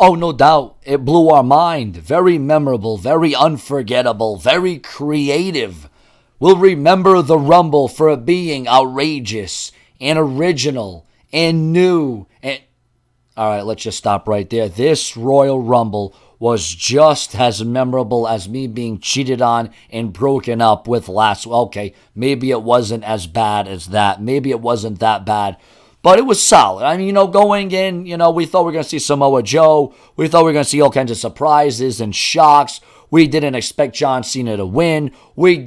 Oh, no doubt. It blew our mind. Very memorable, very unforgettable, very creative. We'll remember the Rumble for it being outrageous and original and new. And all right, let's just stop right there. This Royal Rumble was just as memorable as me being cheated on and broken up with last. Okay, maybe it wasn't as bad as that. Maybe it wasn't that bad. But it was solid. I mean, going in, we thought we were going to see Samoa Joe. We thought we were going to see all kinds of surprises and shocks. We didn't expect John Cena to win. We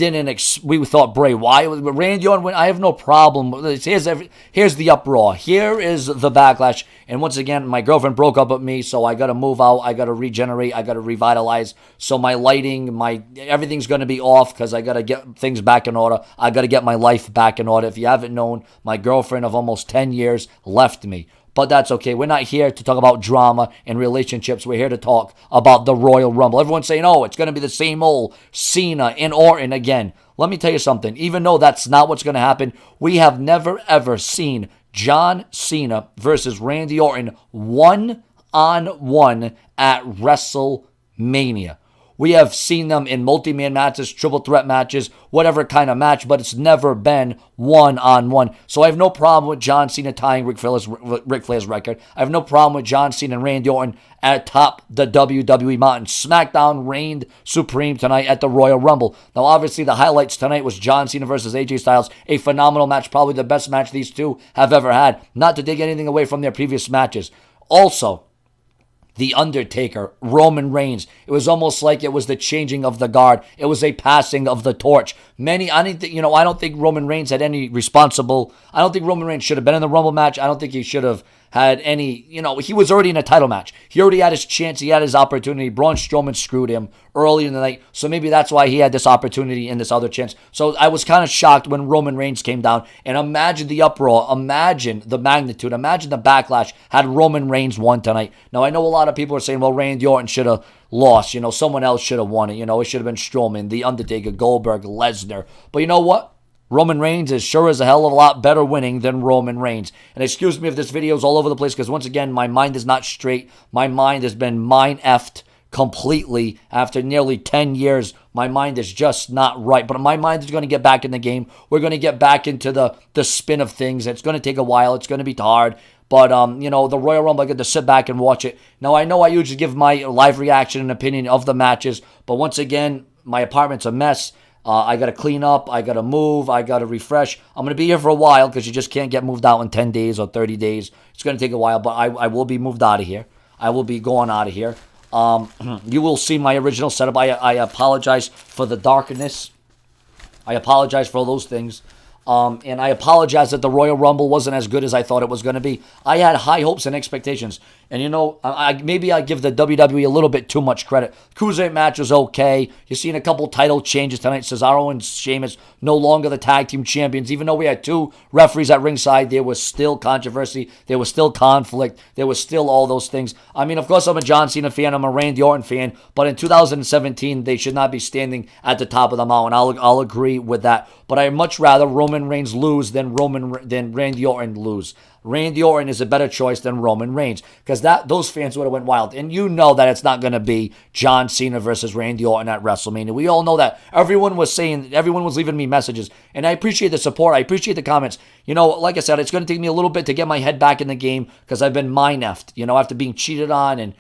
thought Bray Wyatt would, but Randy Orton win. I have no problem. Here's the uproar. Here is the backlash. And once again, my girlfriend broke up with me, so I got to move out. I got to regenerate. I got to revitalize. So my lighting, everything's going to be off because I got to get things back in order. I got to get my life back in order. If you haven't known, my girlfriend of almost 10 years left me. But that's okay. We're not here to talk about drama and relationships. We're here to talk about the Royal Rumble. Everyone's saying, oh, it's going to be the same old Cena and Orton again. Let me tell you something. Even though that's not what's going to happen, we have never, ever seen John Cena versus Randy Orton one-on-one at WrestleMania. We have seen them in multi-man matches, triple threat matches, whatever kind of match, but it's never been one-on-one. So I have no problem with John Cena tying Ric Flair's record. I have no problem with John Cena and Randy Orton atop the WWE mountain. SmackDown reigned supreme tonight at the Royal Rumble. Now, obviously, the highlights tonight was John Cena versus AJ Styles, a phenomenal match, probably the best match these two have ever had. Not to take anything away from their previous matches. Also, The Undertaker, Roman Reigns. It was almost like it was the changing of the guard. It was a passing of the torch. I don't think Roman Reigns had any responsible. I don't think Roman Reigns should have been in the Rumble match. I don't think he should have had any, he was already in a title match. He already had his chance. He had his opportunity. Braun Strowman screwed him early in the night. So maybe that's why he had this opportunity and this other chance. So I was kind of shocked when Roman Reigns came down. And imagine the uproar. Imagine the magnitude. Imagine the backlash had Roman Reigns won tonight. Now, I know a lot of people are saying, well, Randy Orton should have lost. Someone else should have won it. It should have been Strowman, The Undertaker, Goldberg, Lesnar. But you know what? Roman Reigns is sure as a hell of a lot better winning than Roman Reigns. And excuse me if this video is all over the place, because once again, my mind is not straight. My mind has been mind-effed completely after nearly 10 years. My mind is just not right. But my mind is going to get back in the game. We're going to get back into the spin of things. It's going to take a while. It's going to be hard. But, the Royal Rumble, I get to sit back and watch it. Now, I know I usually give my live reaction and opinion of the matches. But once again, my apartment's a mess. I got to clean up. I got to move. I got to refresh. I'm going to be here for a while because you just can't get moved out in 10 days or 30 days. It's going to take a while, but I will be moved out of here. I will be going out of here. You will see my original setup. I apologize for the darkness. I apologize for all those things. And I apologize that the Royal Rumble wasn't as good as I thought it was going to be. I had high hopes and expectations. And maybe I give the WWE a little bit too much credit. Cruiserweight match was okay. You're seeing a couple title changes tonight. Cesaro and Sheamus no longer the tag team champions. Even though we had two referees at ringside, there was still controversy. There was still conflict. There was still all those things. I mean, of course, I'm a John Cena fan. I'm a Randy Orton fan. But in 2017, they should not be standing at the top of the mountain. I'll agree with that. But I'd much rather Roman Reigns lose than Randy Orton lose. Randy Orton is a better choice than Roman Reigns because those fans would have went wild. And you know that it's not going to be John Cena versus Randy Orton at WrestleMania. We all know that. Everyone was leaving me messages. And I appreciate the support. I appreciate the comments. Like I said, it's going to take me a little bit to get my head back in the game because I've been mind-effed, after being cheated on and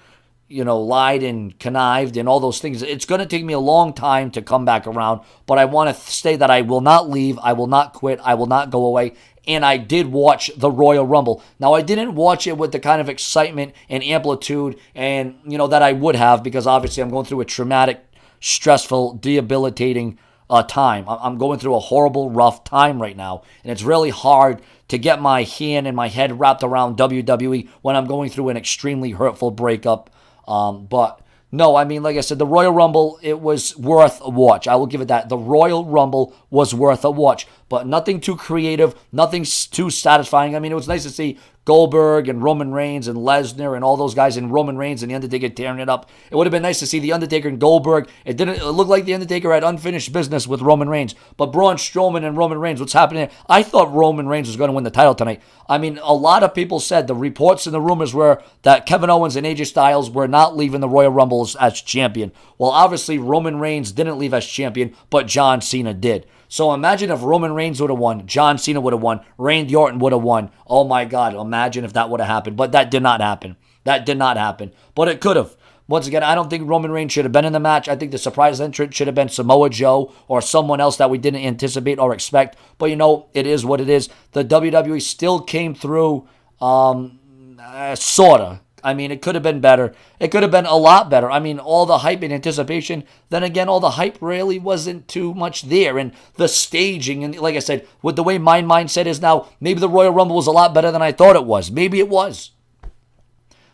lied and connived and all those things. It's going to take me a long time to come back around, but I want to say that I will not leave. I will not quit. I will not go away. And I did watch the Royal Rumble. Now, I didn't watch it with the kind of excitement and amplitude and, that I would have because obviously I'm going through a traumatic, stressful, debilitating time. I'm going through a horrible, rough time right now. And it's really hard to get my hand and my head wrapped around WWE when I'm going through an extremely hurtful breakup. But no, I mean, like I said, the Royal Rumble, it was worth a watch. I will give it that. The Royal Rumble was worth a watch, but nothing too creative, nothing too satisfying. I mean, it was nice to see Goldberg and Roman Reigns and Lesnar and all those guys, and Roman Reigns and The Undertaker tearing it up. It would have been nice to see The Undertaker and Goldberg. It looked like The Undertaker had unfinished business with Roman Reigns. But Braun Strowman and Roman Reigns, what's happening? I thought Roman Reigns was going to win the title tonight. I mean, a lot of people said the reports and the rumors were that Kevin Owens and AJ Styles were not leaving the Royal Rumbles as champion. Well, obviously, Roman Reigns didn't leave as champion, but John Cena did. So imagine if Roman Reigns would have won, John Cena would have won, Randy Orton would have won. Oh my God, imagine if that would have happened. But that did not happen. That did not happen. But it could have. Once again, I don't think Roman Reigns should have been in the match. I think the surprise entrant should have been Samoa Joe or someone else that we didn't anticipate or expect. But you know, it is what it is. The WWE still came through, sorta. I mean, it could have been better. It could have been a lot better. I mean, all the hype and anticipation, then again, all the hype really wasn't too much there. And the staging, and like I said, with the way my mindset is now, maybe the Royal Rumble was a lot better than I thought it was. Maybe it was.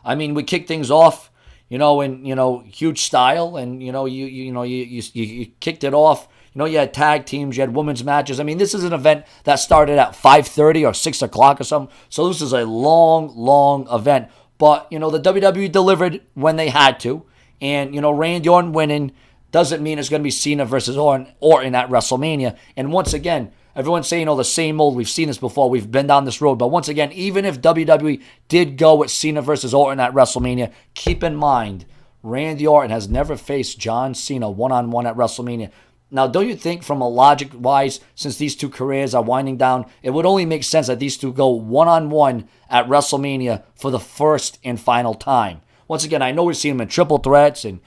I mean, we kicked things off, in, huge style, and, you kicked it off. You had tag teams, you had women's matches. I mean, this is an event that started at 5:30 or 6 o'clock or something. So this is a long, long event. But, the WWE delivered when they had to. And, Randy Orton winning doesn't mean it's going to be Cena versus Orton at WrestleMania. And once again, everyone's saying, the same old. We've seen this before. We've been down this road. But once again, even if WWE did go with Cena versus Orton at WrestleMania, keep in mind, Randy Orton has never faced John Cena one-on-one at WrestleMania. Now, don't you think from a logic-wise, since these two careers are winding down, it would only make sense that these two go one-on-one at WrestleMania for the first and final time? Once again, I know we've seen them in triple threats and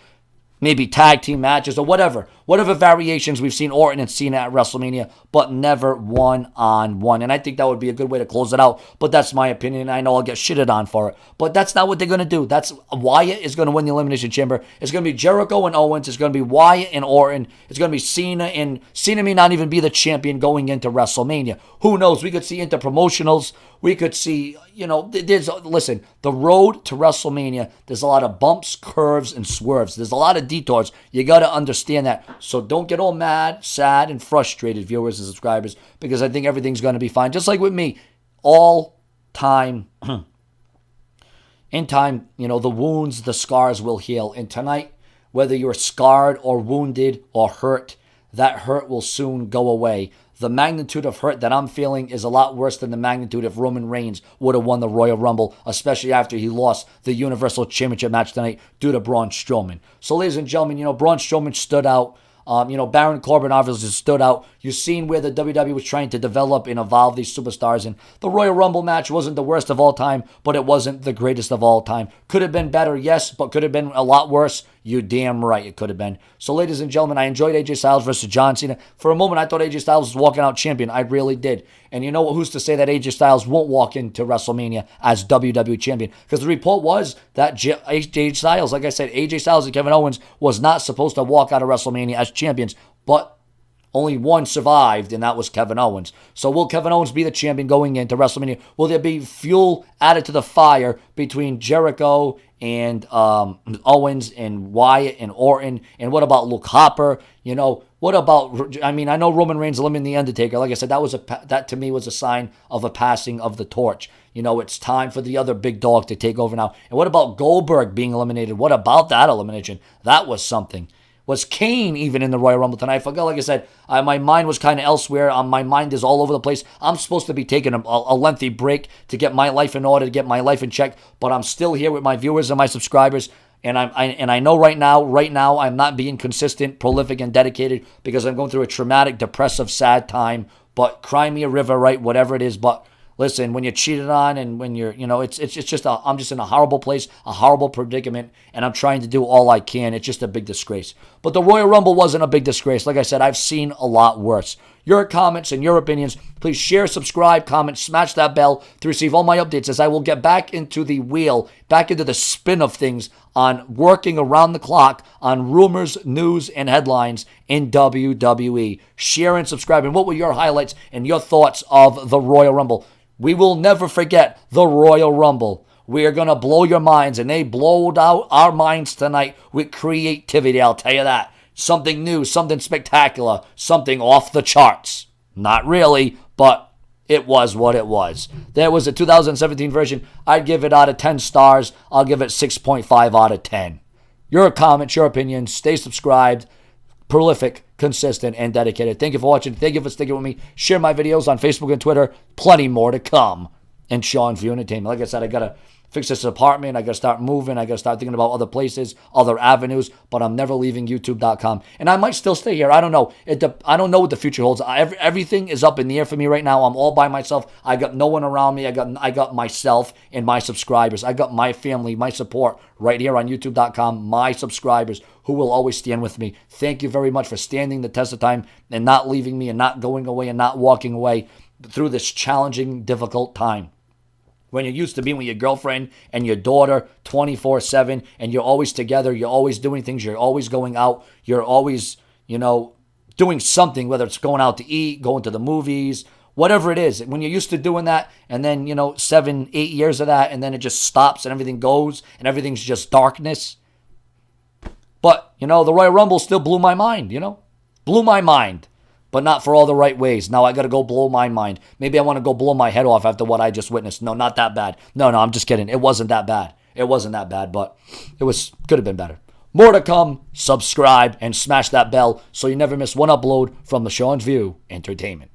maybe tag team matches or whatever variations we've seen Orton and Cena at WrestleMania, but never one-on-one. And I think that would be a good way to close it out, but that's my opinion. I know I'll get shitted on for it, but that's not what they're going to do. That's Wyatt is going to win the Elimination Chamber. It's going to be Jericho and Owens. It's going to be Wyatt and Orton. It's going to be Cena, and Cena may not even be the champion going into WrestleMania. Who knows? We could see interpromotionals. We could see, listen, the road to WrestleMania, there's a lot of bumps, curves, and swerves. There's a lot of detours. You got to understand that. So don't get all mad, sad, and frustrated, viewers and subscribers, because I think everything's going to be fine. Just like with me, all time, in time, the wounds, the scars will heal. And tonight, whether you're scarred or wounded or hurt, that hurt will soon go away. The magnitude of hurt that I'm feeling is a lot worse than the magnitude if Roman Reigns would have won the Royal Rumble, especially after he lost the Universal Championship match tonight due to Braun Strowman. So, ladies and gentlemen, Braun Strowman stood out. Baron Corbin obviously stood out. You've seen where the WWE was trying to develop and evolve these superstars. And the Royal Rumble match wasn't the worst of all time, but it wasn't the greatest of all time. Could have been better, yes, but could have been a lot worse. You're damn right it could have been. So, ladies and gentlemen, I enjoyed AJ Styles versus John Cena. For a moment, I thought AJ Styles was walking out champion. I really did. And you know what? Who's to say that AJ Styles won't walk into WrestleMania as WWE champion? Because the report was that AJ Styles, like I said, AJ Styles and Kevin Owens was not supposed to walk out of WrestleMania as champions, but only one survived, and that was Kevin Owens. So will Kevin Owens be the champion going into WrestleMania? Will there be fuel added to the fire between Jericho and Owens and Wyatt and Orton? And what about Luke Harper? What about, I know Roman Reigns eliminating The Undertaker. Like I said, that to me was a sign of a passing of the torch. It's time for the other big dog to take over now. And what about Goldberg being eliminated? What about that elimination? That was something. Was Kane even in the Royal Rumble tonight? I forgot, like I said, my mind was kind of elsewhere. My mind is all over the place. I'm supposed to be taking a lengthy break to get my life in order, to get my life in check, but I'm still here with my viewers and my subscribers, and I know right now, I'm not being consistent, prolific, and dedicated because I'm going through a traumatic, depressive, sad time, but cry me a river, right, whatever it is, but listen, when you're cheated on and when you're, it's just, I'm just in a horrible place, a horrible predicament, and I'm trying to do all I can. It's just a big disgrace. But the Royal Rumble wasn't a big disgrace. Like I said, I've seen a lot worse. Your comments and your opinions, please share, subscribe, comment, smash that bell to receive all my updates as I will get back into the wheel, back into the spin of things on working around the clock on rumors, news, and headlines in WWE. Share and subscribe. And what were your highlights and your thoughts of the Royal Rumble? We will never forget the Royal Rumble. We are going to blow your minds, and they blowed out our minds tonight with creativity, I'll tell you that. Something new, something spectacular, something off the charts. Not really, but it was what it was. There was a 2017 version. I'd give it out of 10 stars. I'll give it 6.5 out of 10. Your comments, your opinions. Stay subscribed. Prolific, consistent, and dedicated. Thank you for watching. Thank you for sticking with me. Share my videos on Facebook and Twitter. Plenty more to come. And Sean's View Entertainment. Like I said, I got to fix this apartment. I got to start moving. I got to start thinking about other places, other avenues. But I'm never leaving YouTube.com. And I might still stay here. I don't know. I don't know what the future holds. Everything is up in the air for me right now. I'm all by myself. I got no one around me. I got myself and my subscribers. I got my family, my support right here on YouTube.com. My subscribers who will always stand with me. Thank you very much for standing the test of time and not leaving me and not going away and not walking away through this challenging, difficult time. When you're used to being with your girlfriend and your daughter 24/7 and you're always together, you're always doing things, you're always going out, you're always, doing something, whether it's going out to eat, going to the movies, whatever it is. When you're used to doing that and then, 7, 8 years of that and then it just stops and everything goes and everything's just darkness. But, the Royal Rumble still blew my mind, blew my mind. But not for all the right ways. Now I got to go blow my mind. Maybe I want to go blow my head off after what I just witnessed. No, not that bad. No, I'm just kidding. It wasn't that bad. It wasn't that bad, but could have been better. More to come. Subscribe and smash that bell so you never miss one upload from the Sean's View Entertainment.